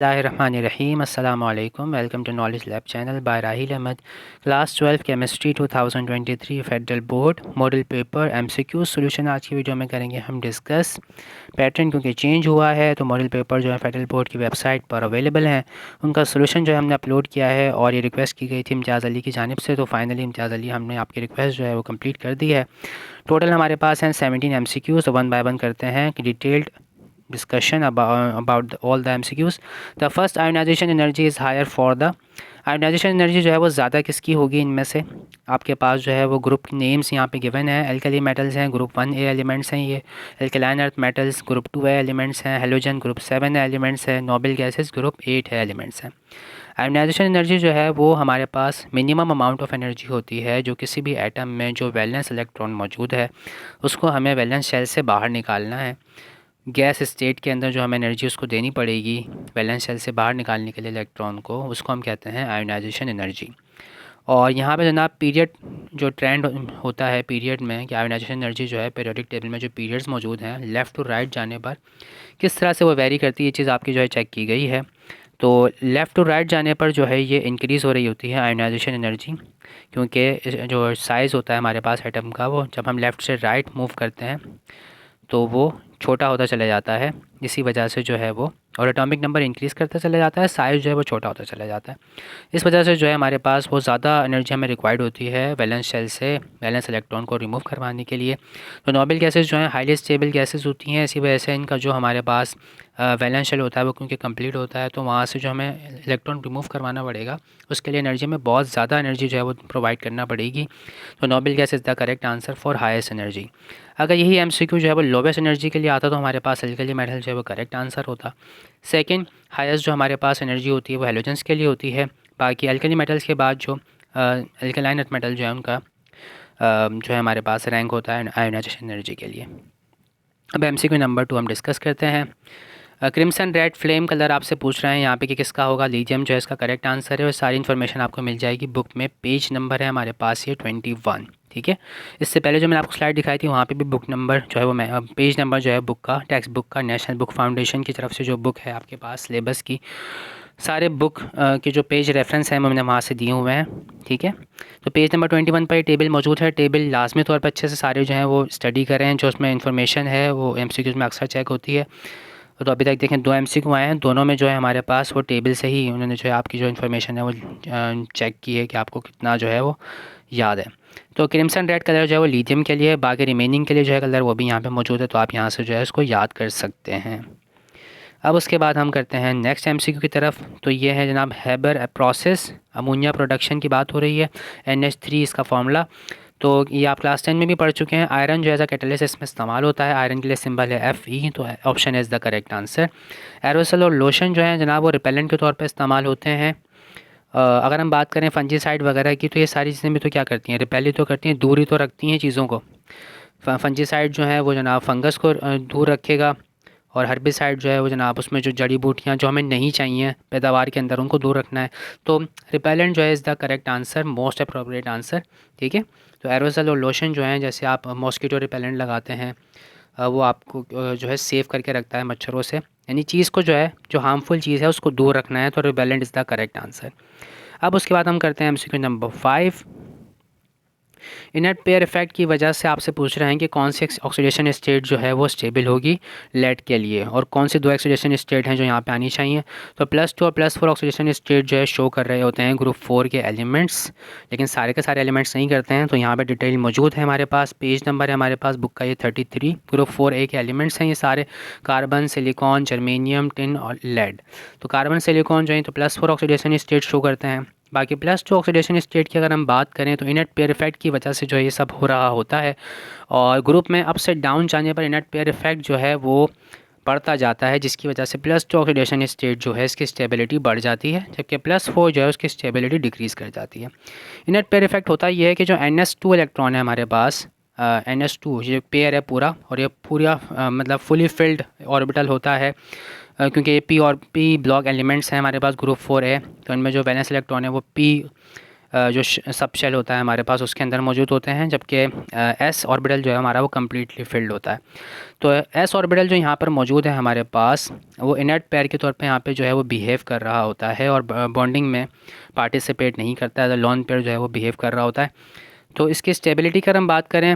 Bismillahirrahmanirrahim. Assalamu alaikum. Welcome to Knowledge Lab channel by Rahil Ahmed. Class 12 Chemistry 2023 Federal Board model paper MCQ solution आज की video में करेंगे हम discuss. Pattern क्योंकि change हुआ है तो मॉडल पेपर जो है फेडरल बोर्ड की वेबसाइट पर अवेलेबल हैं। उनका सॉल्यूशन जो है हमने अपलोड किया है और ये रिक्वेस्ट की गई थी इम्तियाज़ अली की जानिब से, तो फाइनली इम्तियाज़ अली हमने आपकी रिक्वेस्ट जो है वो कंप्लीट कर दी है। टोटल हमारे पास हैं 17 MCQs, तो वन बाय वन करते हैं कि detailed discussion about all the MCQs. The first ionization energy is higher for the ionization energy जो है वो ज़्यादा किसकी होगी इनमें से। आपके पास जो है वो ग्रुप नेम्स यहाँ पे गिवन है। एल्कली मेटल्स हैं, ग्रुप 1A एलिमेंट्स हैं ये। Alkaline earth metals group 2A elements हैं। हेलोजन ग्रुप 7 एलिमेंट्स है। नोबल गैसेस ग्रुप 8 है एलिमेंट्स हैं। आयोनाइजेशन एनर्जी जो है वो हमारे पास मिनिमम अमाउंट ऑफ एनर्जी होती है जो किसी भी एटम में जो वैलेंस इलेक्ट्रॉन मौजूद है उसको हमें वैलेंस शेल से बाहर निकालना है। गैस स्टेट के अंदर जो हमें एनर्जी उसको देनी पड़ेगी वैलेंस शेल से बाहर निकालने के लिए इलेक्ट्रॉन को, उसको हम कहते हैं आयोनाइजेशन एनर्जी। और यहाँ पे जनाब पीरियड जो ट्रेंड होता है पीरियड में कि आयोनाइजेशन एनर्जी जो है पीरियोडिक टेबल में जो पीरियड्स मौजूद हैं लेफ़्ट टू राइट जाने पर किस तरह से वो वेरी करती है, ये चीज़ आपकी जो है चेक की गई है। तो लेफ़्ट टू राइट जाने पर जो है ये इंक्रीज़ हो रही होती है आयोनाइजेशन एनर्जी, क्योंकि जो साइज़ होता है हमारे पास एटम का वो जब हम लेफ़्ट से राइट मूव करते हैं तो वो छोटा होता चला जाता है। इसी वजह से जो है वो और एटॉमिक नंबर इंक्रीज़ करता चला जाता है, साइज़ जो है वो छोटा होता चला जाता है। इस वजह से जो है हमारे पास वो ज़्यादा एनर्जी हमें रिक्वायर्ड होती है वैलेंस शेल से वैलेंस इलेक्ट्रॉन को रिमूव करवाने के लिए। तो नोबल गैसेस जो हैं हाईली स्टेबल गैसेस होती हैं, इसी वजह से इनका जो हमारे पास वैलेंस शेल होता है वो क्योंकि कंप्लीट होता है तो वहाँ से जो हमें इलेक्ट्रॉन रिमूव करवाना पड़ेगा उसके लिए एनर्जी में बहुत ज़्यादा एनर्जी जो है वो प्रोवाइड करना पड़ेगी। तो noble gas is the correct answer for highest energy. अगर यही MCQ जो है वो लोवेस्ट एनर्जी के लिए आता तो हमारे पास एल्कली मेटल जो है वो करेक्ट आंसर होता। सेकंड हाईएस्ट जो हमारे पास एनर्जी होती है वो हेलोजेंस के लिए होती है। बाकी एल्कली मेटल्स के बाद जो एल्कलाइन अर्थ मेटल जो है उनका जो है हमारे पास रैंक होता है आयोनाइजेशन एनर्जी के लिए। अब MCQ नंबर 2 हम डिस्कस करते हैं। क्रिम्सन रेड फ्लेम कलर आपसे पूछ रहे हैं यहाँ पे कि किसका होगा। लीथियम जो है इसका करेक्ट आंसर है और सारी इन्फॉर्मेशन आपको मिल जाएगी बुक में। पेज नंबर है हमारे पास ये 21, ठीक है। इससे पहले जो मैंने आपको स्लाइड दिखाई थी वहाँ पे भी बुक नंबर जो है वो मैं पेज नंबर जो है बुक का टेक्स्ट बुक का नेशनल बुक फाउंडेशन की तरफ से जो बुक है आपके पास सिलेबस की सारे बुक के जो पेज रेफरेंस हैं मैंने वहाँ से दिए हुए हैं, ठीक है। तो पेज नंबर 21 पर टेबल मौजूद है। टेबल लाजमी तौर पर अच्छे से सारे जो हैं वो स्टडी करें, जो उसमें इन्फॉर्मेशन है वो MCQs में अक्सर चेक होती है। तो अभी तक देखें 2 MCQ आए हैं, दोनों में जो है हमारे पास वो टेबल से ही उन्होंने जो है आपकी जो इन्फॉर्मेशन है वो चेक की है कि आपको कितना जो है वो याद है। तो क्रिम्सन रेड कलर जो है वो लिथियम के लिए, बाकी रिमेनिंग के लिए जो है कलर वो भी यहाँ पे मौजूद है, तो आप यहाँ से जो है उसको याद कर सकते हैं। अब उसके बाद हम करते हैं नेक्स्ट MCQ की तरफ। तो ये है जनाब हेबर प्रोसेस, अमोनिया प्रोडक्शन की बात हो रही है। NH3 इसका फार्मूला, तो ये आप क्लास 10 में भी पढ़ चुके हैं। आयरन जो है कैटलिस्ट इसमें इस्तेमाल होता है, आयरन के लिए सिंबल है Fe, तो option is the correct answer. एरोसल और लोशन जो है जनाब वो रिपेलेंट के तौर पे इस्तेमाल होते हैं। अगर हम बात करें फंजीसाइड वगैरह की तो ये सारी चीज़ें भी तो क्या करती हैं, रिपेल ही तो करती हैं, दूर ही तो रखती हैं चीज़ों को। फंजीसाइड जो है वो जनाब फंगस को दूर रखेगा और हर्बिसाइड जो है वो जनाब उसमें जो जड़ी बूटियाँ जो हमें नहीं चाहिए पैदावार के अंदर उनको दूर रखना है। तो रिपेलेंट जो है is the correct answer, most appropriate answer, ठीक है। तो एरोसल और लोशन जो हैं जैसे आप मॉस्किटो रिपेलेंट लगाते हैं वो आपको जो है सेव करके रखता है मच्छरों से, यानी चीज़ को जो है जो हार्मफुल चीज़ है उसको दूर रखना है, तो repellent is the correct answer. अब उसके बाद हम करते हैं MCQ number 5। Inert pair effect की वजह से आपसे पूछ रहे हैं कि कौन सी ऑक्सीडेशन स्टेट जो है वो स्टेबल होगी लेड के लिए और कौन सी 2 ऑक्सीडेशन स्टेट हैं जो यहाँ पे आनी चाहिए। तो +2 और +4 ऑक्सीडेशन स्टेट जो है शो कर रहे होते हैं ग्रुप 4 के एलिमेंट्स, लेकिन सारे के सारे एलिमेंट्स नहीं करते हैं। तो यहाँ पे डिटेल मौजूद है हमारे पास, पेज नंबर है हमारे पास बुक का ये 33। ग्रुप 4A के एलिमेंट्स हैं ये सारे, कार्बन, सिलिकॉन, जर्मेनियम, टिन और लेड। तो कार्बन सिलिकॉन जो है तो +4 ऑक्सीडेशन स्टेट शो करते हैं। बाकी +2 ऑक्सीडेशन स्टेट की अगर हम बात करें तो इनर्ट पेयर इफेक्ट की वजह से जो है ये सब हो रहा होता है और ग्रुप में अप से डाउन जाने पर इनर्ट पेयर इफेक्ट जो है वो बढ़ता जाता है, जिसकी वजह से +2 ऑक्सीडेशन स्टेट जो है इसकी स्टेबिलिटी बढ़ जाती है, जबकि +4 जो है उसकी स्टेबिलिटी डिक्रीज़ कर जाती है। इनर्ट पेयर इफेक्ट होता ये है कि जो NS2 इलेक्ट्रॉन है हमारे पास, NS2 ये पेयर है पूरा और ये पूरा मतलब फुली फिल्ड ऑर्बिटल होता है, क्योंकि ये P और P ब्लॉक एलिमेंट्स हैं हमारे पास ग्रुप 4 है, तो इनमें जो वैलेंस इलेक्ट्रॉन है वो P जो सब शेल होता है हमारे पास उसके अंदर मौजूद होते हैं, जबकि एस ऑर्बिटल जो है हमारा वो कम्प्लीटली फिल्ड होता है। तो एस ऑर्बिटल जो यहाँ पर मौजूद है हमारे पास, वो इनर्ट पेयर के तौर पे यहाँ पे जो है वो बिहेव कर रहा होता है और बॉन्डिंग में पार्टिसिपेट नहीं करता है। लोन पेयर जो है वो बिहेव कर रहा होता है। तो इसकी स्टेबिलिटी की हम बात करें,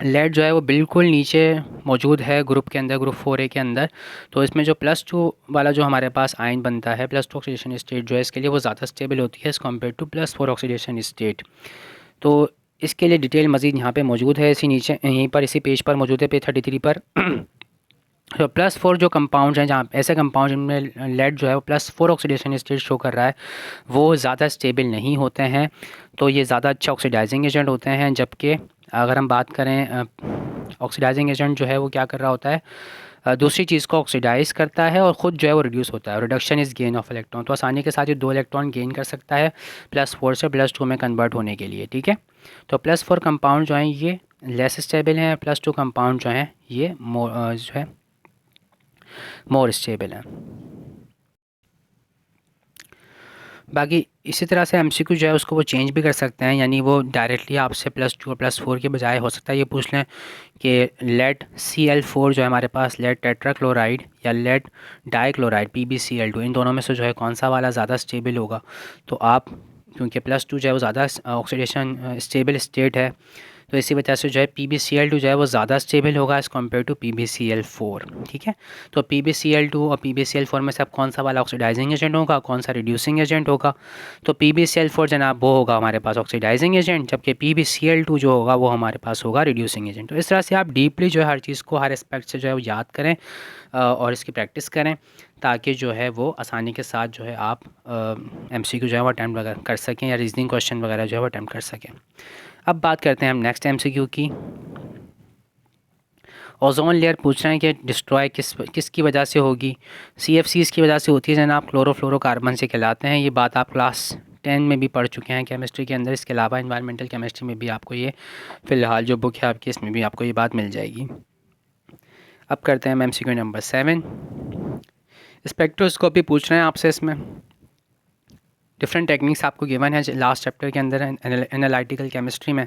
लेड जो है वो बिल्कुल नीचे मौजूद है ग्रुप के अंदर, ग्रुप 4A के अंदर। तो इसमें जो +2 वाला जो हमारे पास आयन बनता है, +2 ऑक्सीडेशन स्टेट जो है इसके लिए वो ज़्यादा स्टेबल होती है as compare to +4 oxidation state. तो इसके लिए डिटेल मज़ीद यहाँ पे मौजूद है, इसी नीचे यहीं पर इसी पेज पर मौजूद है, पेज 33 पर। तो +4 जो कंपाउंड्स हैं, जहाँ ऐसे कंपाउंड जिनमें लेड जो है वो +4 ऑक्सीडेशन स्टेट शो कर रहा है, वो ज़्यादा स्टेबल नहीं होते हैं। तो ये ज़्यादा अच्छा ऑक्सीडाइजिंग एजेंट होते हैं। जबकि अगर हम बात करें ऑक्सीडाइजिंग एजेंट जो है वो क्या कर रहा होता है, दूसरी चीज़ को ऑक्सीडाइज़ करता है और ख़ुद जो है वो रिड्यूस होता है। Reduction is gain of electron. तो आसानी के साथ ये 2 इलेक्ट्रॉन गेन कर सकता है +4 से +2 में कन्वर्ट होने के लिए। ठीक है, तो +4 कंपाउंड जो हैं ये लेस स्टेबल हैं, +2 कंपाउंड जो हैं ये जो है मोर स्टेबल हैं। बाकी इसी तरह से एमसीक्यू जो है उसको वो चेंज भी कर सकते हैं, यानी वो डायरेक्टली आपसे +2 और +4 के बजाय हो सकता है ये पूछ लें कि लेड Cl4 जो है हमारे पास, लेड टेट्राक्लोराइड या लेड डाइक्लोराइड PbCl2, इन दोनों में से जो है कौन सा वाला ज़्यादा स्टेबल होगा। तो आप क्योंकि +2 जो है वो ज़्यादा ऑक्सीडेशन स्टेबल स्टेट है, तो इसी वजह से जो है PbCl2 जो है वो ज़्यादा स्टेबल होगा एज़ कम्पेयर टू PbCl4। ठीक है, तो PbCl2 और PbCl4 में से अब कौन सा वाला ऑक्सीडाइजिंग एजेंट होगा, कौन सा रिड्यूसिंग एजेंट होगा। तो PbCl4 जनाब वो होगा हमारे पास ऑक्सीडाइजिंग एजेंट, जबकि PbCl2 जो होगा वो हमारे पास होगा रिड्यूसिंग एजेंट। तो इस तरह से आप डीपली जो है हर चीज़ को हर एस्पेक्ट से जो है वो याद करें और इसकी प्रैक्टिस करें, ताकि जो है वो आसानी के साथ जो है आप MCQ जो है वो अटैम्प्ट वगैरह कर सकें या रीजनिंग क्वेश्चन वगैरह जो है वो अटैम्प्ट कर सकें। अब बात करते हैं हम नेक्स्ट MCQ की। ओजोन लेयर पूछ रहे हैं कि डिस्ट्रॉय किसकी वजह से होगी। CFCs की वजह से होती है जनाब, क्लोरोफ्लोरोकार्बन से कहलाते हैं। ये बात आप क्लास 10 में भी पढ़ चुके हैं केमिस्ट्री के अंदर। इसके अलावा एनवायरमेंटल केमिस्ट्री में भी आपको ये फ़िलहाल जो बुक है आपकी, इसमें भी आपको ये बात मिल जाएगी। अब करते हैं MCQ नंबर 7। स्पेक्ट्रोस्कोपी पूछ रहे हैं आपसे। इसमें डिफरेंट टेक्निक्स आपको गिवन है लास्ट चैप्टर के अंदर एनालिटिकल केमिस्ट्री में,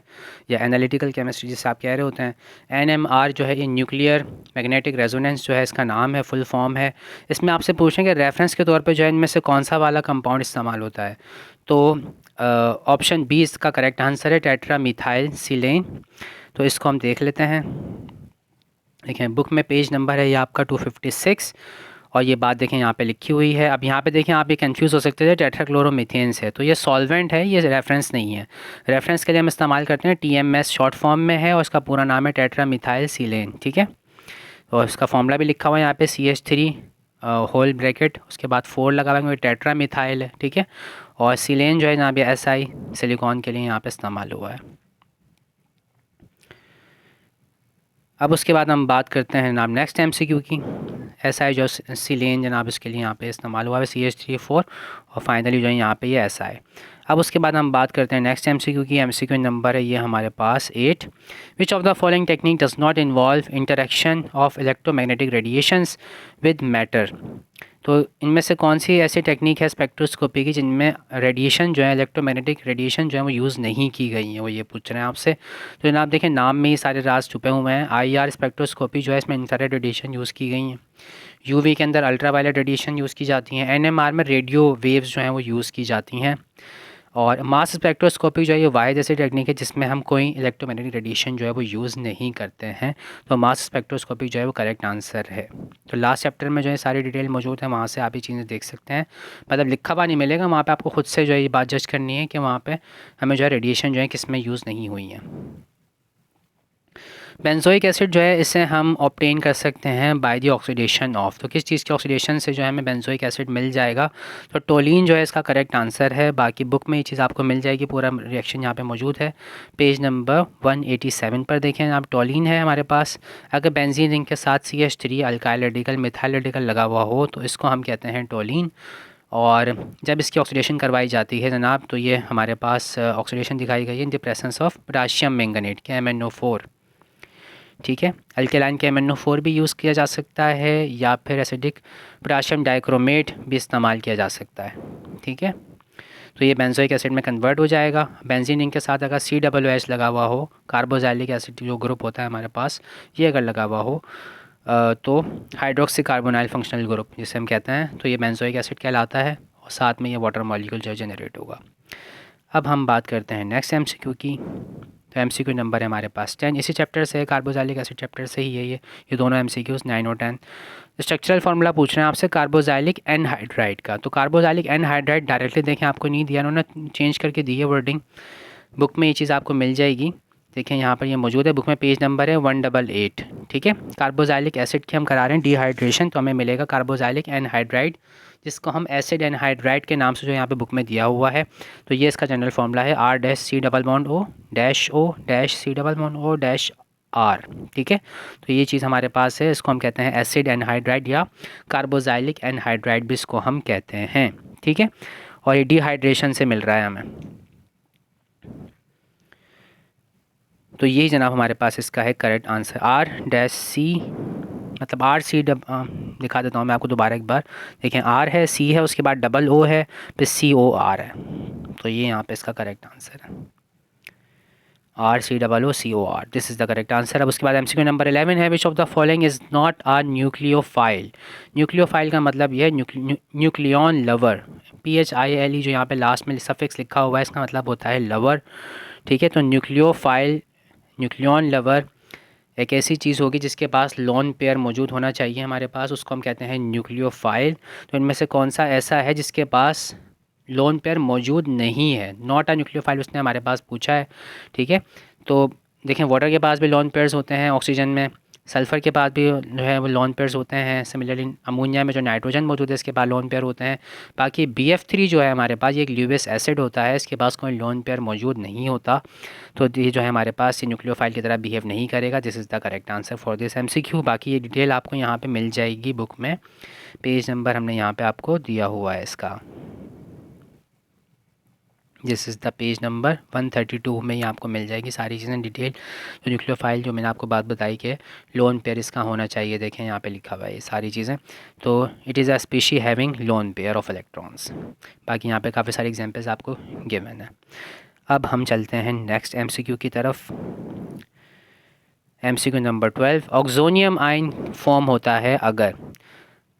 या एनालिटिकल केमिस्ट्री जिसे आप कह रहे होते हैं। NMR जो है ये न्यूक्लियर मैग्नेटिक रेजोनेंस जो है इसका नाम है, फुल फॉर्म है। इसमें आपसे पूछें कि रेफरेंस के तौर पे जो है इनमें से कौन सा वाला कंपाउंड इस्तेमाल होता है। तो ऑप्शन बी इसका करेक्ट आंसर है, टेट्रा मिथाइल सिलेन। तो इसको हम देख लेते हैं। देखें बुक में पेज नंबर है ये आपका 256 और ये बात देखें यहाँ पे लिखी हुई है। अब यहाँ पे देखें आप ये कंफ्यूज हो सकते थे, टेट्राक्लोरोमीथेन से, तो ये सॉल्वेंट है, ये रेफरेंस नहीं है। रेफरेंस के लिए हम इस्तेमाल करते हैं TMS, शॉर्ट फॉर्म में है और इसका पूरा नाम है टेट्रा मिथाइल सिलेन। ठीक है, और इसका फॉर्मूला भी लिखा हुआ है यहाँ पे CH3 होल ब्रैकेट, उसके बाद 4 लगा हुआ है, टेट्रा मिथाइल है। ठीक है, और सिलेन जो है यहाँ पे SI सिलिकॉन के लिए यहाँ पे इस्तेमाल हुआ है। अब उसके बाद हम बात करते हैं जनाब नेक्स्ट MCQ की। SI जो सिलेन जनाब इसके लिए यहाँ पे इस्तेमाल हुआ है, CH3 4, और फाइनली जो है यहाँ पे ये SI। अब उसके बाद हम बात करते हैं नेक्स्ट MCQ की। MCQ नंबर है ये हमारे पास 8। विच of the following technique does not involve interaction of electromagnetic radiations with matter. तो इनमें से कौन सी ऐसी टेक्निक है स्पेक्ट्रोस्कोपी की जिनमें रेडिएशन जो है, इलेक्ट्रोमैग्नेटिक रेडिएशन जो है वो यूज़ नहीं की गई है, वो ये पूछ रहे हैं आपसे। तो जनाब देखें नाम में ही सारे राज छुपे हुए हैं। IR स्पेक्ट्रोस्कोपी जो है इसमें इंफ्रारेड रेडिएशन यूज़ की गई हैं। UV के अंदर अल्ट्रावायलेट रेडिएशन यूज़ की जाती हैं। NMR में रेडियो वेव्स जो हैं वो यूज़ की जाती हैं। और मास स्पेक्ट्रोस्कोपी जो है ये वाई जैसी टेक्निक है जिसमें हम कोई इलेक्ट्रोमैग्नेटिक रेडिएशन जो है वो यूज़ नहीं करते हैं। तो मास स्पेक्ट्रोस्कोपी जो है वो करेक्ट आंसर है। तो लास्ट चैप्टर में जो है सारी डिटेल मौजूद है, वहाँ से आप ये चीज़ें देख सकते हैं। मतलब लिखा हुआ नहीं मिलेगा, वहाँ पे आपको खुद से जो है ये बात जज करनी है कि वहाँ पे हमें जो है रेडिएशन जो है किस में यूज़ नहीं हुई है। बेंजोइक एसिड जो है इसे हम ऑब्टेन कर सकते हैं बाय द ऑक्सीडेशन ऑफ। तो किस चीज़ के ऑक्सीडेशन से जो है हमें बेंजोइक एसिड मिल जाएगा। तो टोलिन जो है इसका करेक्ट आंसर है। बाकी बुक में ये चीज़ आपको मिल जाएगी, पूरा रिएक्शन यहाँ पे मौजूद है। पेज नंबर 187 पर देखें आप, टोलिन है हमारे पास। अगर बेंजीन रिंग के साथ CH3 alkyl radical methyl radical लगा हुआ हो तो इसको हम कहते हैं टोलिन। और जब इसकी ऑक्सीडेशन करवाई जाती है जनाब तो ये हमारे पास ऑक्सीडेशन दिखाई गई है in the presence of potassium manganate के MnO4। ठीक है, अल्केलाइन के MnO4 भी यूज़ किया जा सकता है या फिर एसिडिक पोटाशियम डाइक्रोमेट भी इस्तेमाल किया जा सकता है। ठीक है, तो ये बेंजोइक एसिड में कन्वर्ट हो जाएगा। बेंजीन रिंग के साथ अगर COOH लगा हुआ हो, कार्बोक्सिलिक एसिड जो ग्रुप होता है हमारे पास, ये अगर लगा हुआ हो तो हाइड्रोक्सी कार्बोनाइल फंक्शनल ग्रुप जिसे हम कहते हैं, तो ये बेंजोइक एसिड कहलाता है और साथ में ये वाटर मॉलिक्यूल जो जनरेट होगा। अब हम बात करते हैं नेक्स्ट MCQ की। तो MCQ नंबर है हमारे पास 10, इसी चैप्टर से है, कार्बोक्सिलिक एसिड चैप्टर से ही है ये दोनों MCQs 9 और 10। स्ट्रक्चरल फार्मूला पूछ रहे हैं आपसे कार्बोक्सिलिक एनहाइड्राइड का। तो कार्बोक्सिलिक एनहाइड्राइड डायरेक्टली देखें आपको नहीं दिया, उन्होंने चेंज करके दी है वर्डिंग। बुक में ये चीज़ आपको मिल जाएगी, देखें यहाँ पर ये मौजूद है बुक में, पेज नंबर है 188। ठीक है, कार्बोक्सिलिक एसिड की हम करा रहे हैं डिहाइड्रेशन, तो हमें मिलेगा कार्बोक्सिलिक एनहाइड्राइड, जिसको हम एसिड एनहाइड्राइड के नाम से जो यहाँ पे बुक में दिया हुआ है। तो ये इसका जनरल फार्मूला है R-C_O-O-O-R। ठीक है, तो ये चीज़ हमारे पास है, इसको हम कहते हैं एसिड एनहाइड्राइड या कार्बोक्सिलिक एनहाइड्राइड भी इसको हम कहते हैं। ठीक है, और ये डिहाइड्रेशन से मिल रहा है हमें। तो यही जनाब हमारे पास इसका है करेक्ट आंसर, R-C, मतलब R-C दिखा देता हूँ मैं आपको दोबारा एक बार। देखें R है, C है, उसके बाद O है, फिर COR है। तो ये यहाँ पे इसका करेक्ट आंसर है, R-C-O-O-C-O-R, this is the correct answer. अब उसके बाद MCQ नंबर 11 है, which of the following is not a nucleophile. Nucleophile का मतलब ये है न्यूक्लियन लवर, PHILE जो यहाँ पे लास्ट में सफिक्स लिखा हुआ है, इसका मतलब होता है लवर। ठीक है, तो न्यूक्लियोफाइल, न्यूक्लियन लवर एक ऐसी चीज़ होगी जिसके पास लोन पेयर मौजूद होना चाहिए हमारे पास, उसको हम कहते हैं न्यूक्लियोफाइल। तो इनमें से कौन सा ऐसा है जिसके पास लोन पेयर मौजूद नहीं है, नॉट अ न्यूक्लियोफाइल उसने हमारे पास पूछा है। ठीक है, तो देखें वाटर के पास भी लोन पेयर्स होते हैं, ऑक्सीजन में, सल्फ़र के पास भी जो है वो लोन पेयर्स होते हैं। सिमिलरली अमोनिया में जो नाइट्रोजन मौजूद है इसके पास लोन पेयर होते हैं। बाकी BF3 जो है हमारे पास, ये एक ल्यूविस एसिड होता है, इसके पास कोई लोन पेयर मौजूद नहीं होता। तो ये जो है हमारे पास ये न्यूक्लियोफाइल की तरह बिहेव नहीं करेगा। This is the correct answer for this MCQ। बाकी ये डिटेल आपको यहाँ पे मिल जाएगी बुक में, पेज नंबर हमने यहाँ पे आपको दिया हुआ है इसका, this is the page number 132 में ही आपको मिल जाएगी सारी चीज़ें डिटेल। जो न्यूक्लियोफाइल जो मैंने आपको बात बताई कि लोन पेयर इसका होना चाहिए, देखें यहाँ पे लिखा हुआ है ये सारी चीज़ें। तो it is a species having lone pair of electrons. बाकी यहाँ पे काफ़ी सारी एग्जांपल्स आपको गिवन है। अब हम चलते हैं नेक्स्ट MCQ की तरफ। MCQ number 12, oxonium ion form होता है अगर,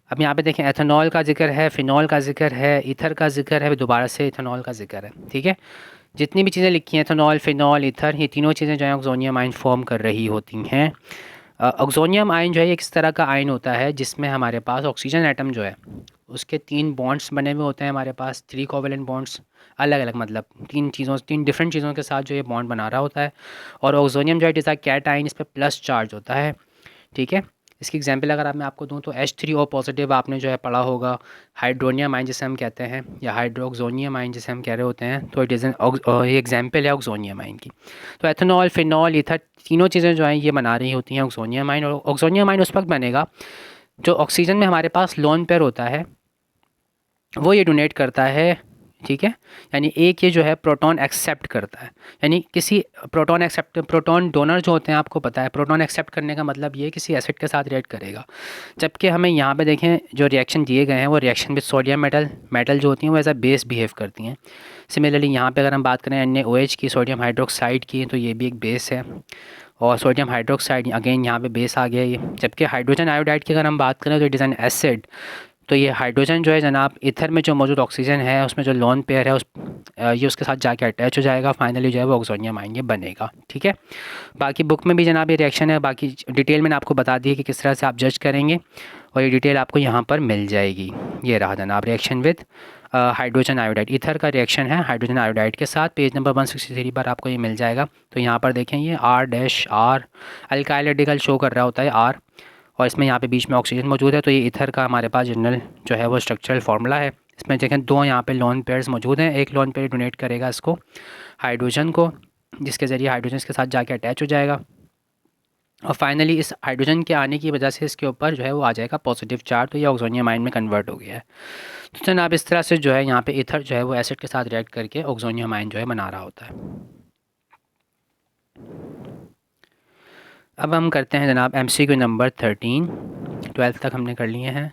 अब यहाँ पे देखें एथेनॉल का जिक्र है, फिनॉल का जिक्र है, ईथर का जिक्र है, दोबारा से इथेनॉल का जिक्र है। ठीक है, जितनी भी चीज़ें लिखी हैं एथेनॉल, फिनॉल, ईथर, ये तीनों चीज़ें जो हैं ऑक्सोनियम आयन फॉर्म कर रही होती हैं। ऑक्सोनियम आयन जो है एक इस तरह का आयन होता है जिसमें हमारे पास ऑक्सीजन एटम जो है उसके 3 बॉन्ड्स बने हुए होते हैं हमारे पास, 3 कोवेलेंट बॉन्ड्स, अलग अलग मतलब 3 डिफरेंट चीज़ों के साथ जो ये बॉन्ड बना रहा होता है। और ऑक्सोनियम जो है it is a cation, इस पर प्लस चार्ज होता है। ठीक है, इसकी एग्जांपल अगर मैं आपको दूं तो H3O पॉजिटिव आपने जो है पढ़ा होगा, हाइड्रोनियम आयन जिसे हम कहते हैं, या हाइड्रोक्सोनियम आयन जिसे हम कह रहे होते हैं, तो इट इज़ ये एग्जांपल है ऑक्सोनियम आयन की। तो एथेनॉल, फिनॉल, ईथर, तीनों चीज़ें जो हैं ये बना रही होती हैं ऑक्सोनियम आयन। और ऑक्सोनियम आयन उस वक्त बनेगा जो ऑक्सीजन में हमारे पास लोन पेयर होता है वो ये डोनेट करता है। ठीक है, यानी एक ये जो है प्रोटॉन एक्सेप्ट करता है, यानी किसी प्रोटॉन डोनर जो होते हैं आपको पता है, प्रोटॉन एक्सेप्ट करने का मतलब ये किसी एसिड के साथ रिएक्ट करेगा। जबकि हमें यहाँ पे देखें जो रिएक्शन दिए गए हैं वो रिएक्शन विद सोडियम मेटल जो होती हैं वो एज अ बेस बिहेव करती हैं। सिमिलरली यहाँ पे अगर हम बात करें NaOH की, सोडियम हाइड्रोक्साइड की, तो ये भी एक बेस है, और सोडियम हाइड्रोक्साइड अगेन यहाँ पे बेस आ गया ये। जबकि हाइड्रोजन आयोडाइड की अगर हम बात करें तो इट इज़ एन एसिड। तो ये हाइड्रोजन जो है जनाब ईथर में जो मौजूद ऑक्सीजन है उसमें जो लोन पेयर है ये उसके साथ जाके अटैच हो जाएगा, फाइनली जो है वो ऑक्सोनियम आयन ये बनेगा। ठीक है, बाकी बुक में भी जनाब ये रिएक्शन है, बाकी डिटेल मैंने आपको बता दी है कि किस तरह से आप जज करेंगे, और ये डिटेल आपको यहाँ पर मिल जाएगी। ये रहा जनाब reaction with hydrogen iodide, ether का रिएक्शन है हाइड्रोजन आयोडाइड के साथ, पेज नंबर 163 पर आपको ये मिल जाएगा। तो यहाँ पर देखें ये R-R अल्काइल रेडिकल शो कर रहा होता है R, और इसमें यहाँ पे बीच में ऑक्सीजन मौजूद है। तो ये ईथर का हमारे पास जनरल जो है वो स्ट्रक्चरल फार्मूला है। इसमें देखें 2 यहाँ पे लोन पेयर्स मौजूद हैं, एक लोन पेयर डोनेट करेगा इसको हाइड्रोजन को, जिसके ज़रिए हाइड्रोजन इसके साथ जाके अटैच हो जाएगा, और फाइनली इस हाइड्रोजन के आने की वजह से इसके ऊपर जो है वो आ जाएगा पॉजिटिव चार्ज, तो ये ऑक्सोनियम आयन में कन्वर्ट हो गया है। तो जनाब इस तरह से जो है यहाँ पे ईथर जो है वो एसिड के साथ रिएक्ट करके ऑक्सोनियम आयन जो है बना रहा होता है। अब हम करते हैं जनाब MCQ नंबर 13, 12 तक हमने कर लिए हैं।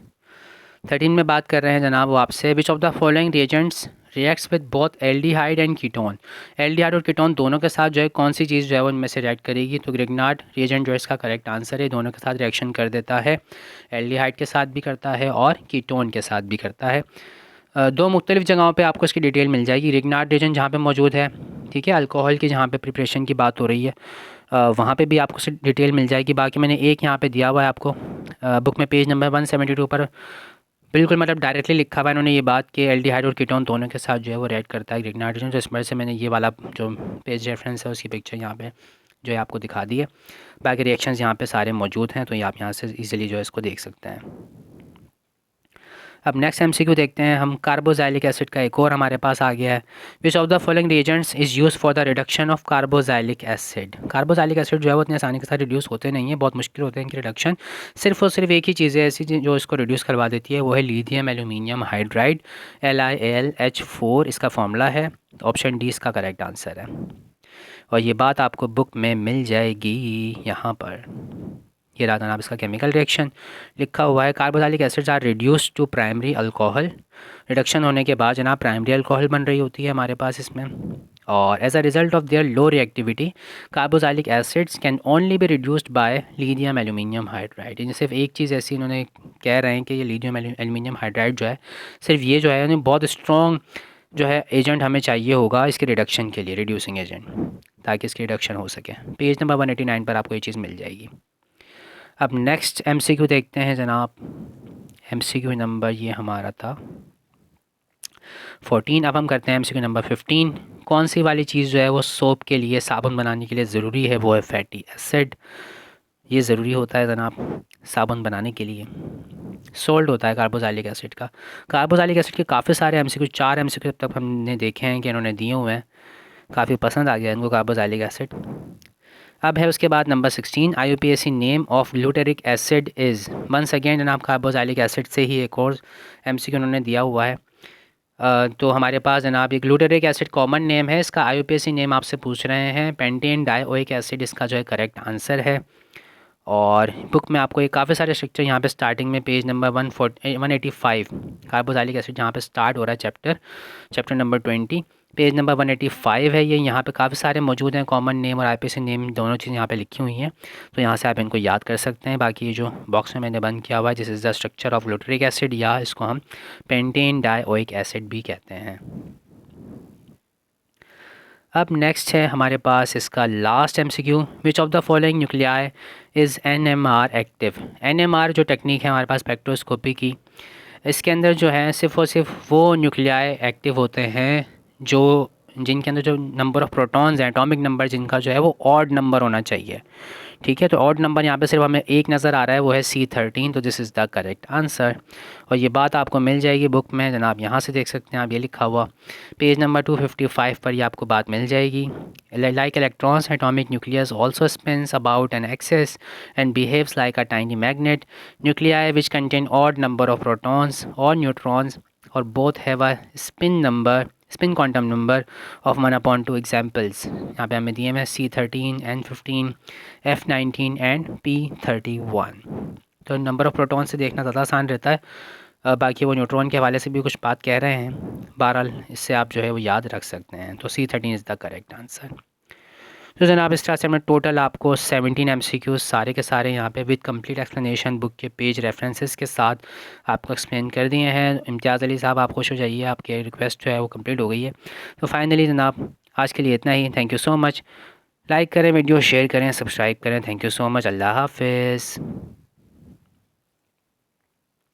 13 में बात कर रहे हैं जनाब वो आपसे, विच of the following reagents reacts with both aldehyde and ketone. Aldehyde और कीटोन दोनों के साथ जो है कौन सी चीज़ जो है वो इनमें से रिएक्ट करेगी, तो ग्रिग्नार्ड रिएजेंट जो है इसका करेक्ट आंसर है, दोनों के साथ रिएक्शन कर देता है, एल्डिहाइड के साथ भी करता है और कीटोन के साथ भी करता है। दो मुख्तलिफ जगहों पे आपको इसकी डिटेल मिल जाएगी। रिग्नार्ड रिएजेंट जहाँ पे मौजूद है, ठीक है, अल्कोहल की जहाँ पे प्रिपरेशन की बात हो रही है, वहाँ पे भी आपको डिटेल मिल जाएगी। बाकी मैंने एक यहाँ पे दिया हुआ है आपको बुक में पेज नंबर 172 पर, बिल्कुल मतलब डायरेक्टली लिखा हुआ है इन्होंने ये बात कि एल्डिहाइड और कीटोन दोनों के साथ जो है वो रिएक्ट करता है ग्रिग्नार्ड रिएजेंट। तो इस वजह से मैंने ये वाला जो पेज रेफरेंस है उसकी पिक्चर यहाँ पे जो है आपको दिखा दी है। बाकी रिएक्शंस यहाँ पे सारे मौजूद हैं, तो ये आप यहाँ से इजीली जो है इसको देख सकते हैं। अब नेक्स्ट एमसीक्यू देखते हैं हम। कार्बोजाइलिक एसिड का एक और हमारे पास आ गया है। Which of the following reagents is use for the reduction of carboxylic acid. Carboxylic acid जो है वो इतनी आसानी के साथ रिड्यूस होते नहीं है, बहुत मुश्किल होते हैं इनकी रिडक्शन। सिर्फ और सिर्फ एक ही चीज़ है ऐसी जो इसको रिड्यूस करवा देती है, वो है लिथियम एल्यूमिनियम हाइड्राइड, LiAlH4 इसका फॉर्मूला है। ऑप्शन डी इसका करेक्ट आंसर है, और ये बात आपको बुक में मिल जाएगी यहाँ पर। ये रहा जनाब इसका केमिकल रिएक्शन, लिखा हुआ है carboxylic acids are reduced to primary alcohol. Reduction होने के बाद जनाब प्राइमरी अल्कोहल बन रही होती है हमारे पास इसमें, और as a result of their low reactivity carboxylic acids can only be reduced by lithium aluminium hydride. ये सिर्फ एक चीज़ ऐसी इन्होंने कह रहे हैं कि ये लिथियम एल्यूमिनियम हाइड्राइड जो है, सिर्फ ये जो है बहुत स्ट्रॉन्ग जो है एजेंट हमें चाहिए होगा इसके रिडक्शन के लिए, रिड्यूसिंग एजेंट, ताकि इसकी रिडक्शन हो सके। पेज नंबर 189 पर आपको ये चीज़ मिल जाएगी। अब नेक्स्ट एमसीक्यू देखते हैं जनाब। एमसीक्यू नंबर ये हमारा था 14। अब हम करते हैं एमसीक्यू नंबर 15। कौन सी वाली चीज़ जो है वो सोप के लिए, साबुन बनाने के लिए ज़रूरी है, वो है फैटी एसिड। ये ज़रूरी होता है जनाब साबुन बनाने के लिए। सोल्ट होता है कार्बोक्सिलिक एसिड का। कार्बोक्सिलिक एसिड के काफ़ी सारे एमसीक्यू, 4 एमसीक्यू अब तक हमने देखे हैं कि इन्होंने दिए हुए हैं, काफ़ी पसंद आ गया इनको कार्बोक्सिलिक एसिड। अब है उसके बाद number 16, IUPAC name of glutaric acid is. Once again जनाब कार्बोक्सिलिक एसिड से ही एक और एमसीक्यू उन्होंने दिया हुआ है। तो हमारे पास जनाब ये ग्लूटेरिक एसिड कॉमन नेम है, इसका IUPAC नेम आपसे पूछ रहे हैं। पेंटेन डाइओइक एसिड इसका जो है करेक्ट आंसर है। और बुक में आपको ये काफ़ी सारे स्ट्रक्चर यहाँ पे स्टार्टिंग में पेज नंबर 185 कार्बोक्सिलिक एसिड जहाँ पे स्टार्ट हो रहा है चैप्टर नंबर 20, पेज नंबर 185 है ये। यहाँ पे काफ़ी सारे मौजूद हैं, कॉमन नेम और IUPAC नेम दोनों चीज़ें यहाँ पे लिखी हुई हैं, तो यहाँ से आप इनको याद कर सकते हैं। बाकी ये जो बॉक्स में मैंने बंद किया हुआ है, this is the structure of glutaric acid, या इसको हम पेंटेन डाइओइक एसिड भी कहते हैं। अब नेक्स्ट है हमारे पास इसका last MCQ. Which of the following nuclei is NMR active. NMR जो टेक्निक है हमारे पास स्पेक्ट्रोस्कोपी की, इसके अंदर जो है सिर्फ और सिर्फ वो न्यूक्लियाई एक्टिव होते हैं जो जिनके अंदर जो नंबर ऑफ़ प्रोटॉन्स हैं, एटॉमिक नंबर जिनका जो है वो ऑड नंबर होना चाहिए। ठीक है, तो ऑड नंबर यहाँ पे सिर्फ हमें एक नज़र आ रहा है, वो है C13, तो this is the correct answer. और ये बात आपको मिल जाएगी बुक में जनाब, यहाँ से देख सकते हैं आप, ये लिखा हुआ पेज नंबर 255 पर ये आपको बात मिल जाएगी। Like electrons atomic nucleus also spins about an axis and behaves like a tiny magnet. Nuclei which contain odd number of protons और न्यूट्रॉन्स और both have a spin quantum number of 1/2 examples यहाँ पे हमें दिए हैं C13, N15, F19 and P31। तो number of proton से देखना ज़्यादा आसान रहता है, बाकी वो न्यूट्रॉन के हवाले से भी कुछ बात कह रहे हैं, बहरहाल इससे आप जो है वो याद रख सकते हैं। तो C13 is the correct answer. तो जनाब इस तरह से हमने टोटल आपको 17 MCQs सारे के सारे यहाँ पे विद कंप्लीट एक्सप्लेनेशन बुक के पेज रेफरेंसेस के साथ आपको एक्सप्लेन कर दिए हैं। इम्तियाज़ अली साहब आप खुश हो जाइए, आपके रिक्वेस्ट जो है वो कंप्लीट हो गई है। तो फाइनली जनाब आज के लिए इतना ही। Thank you so much. Like करें, वीडियो शेयर करें, सब्सक्राइब करें। Thank you so much. अल्लाह हाफिज़।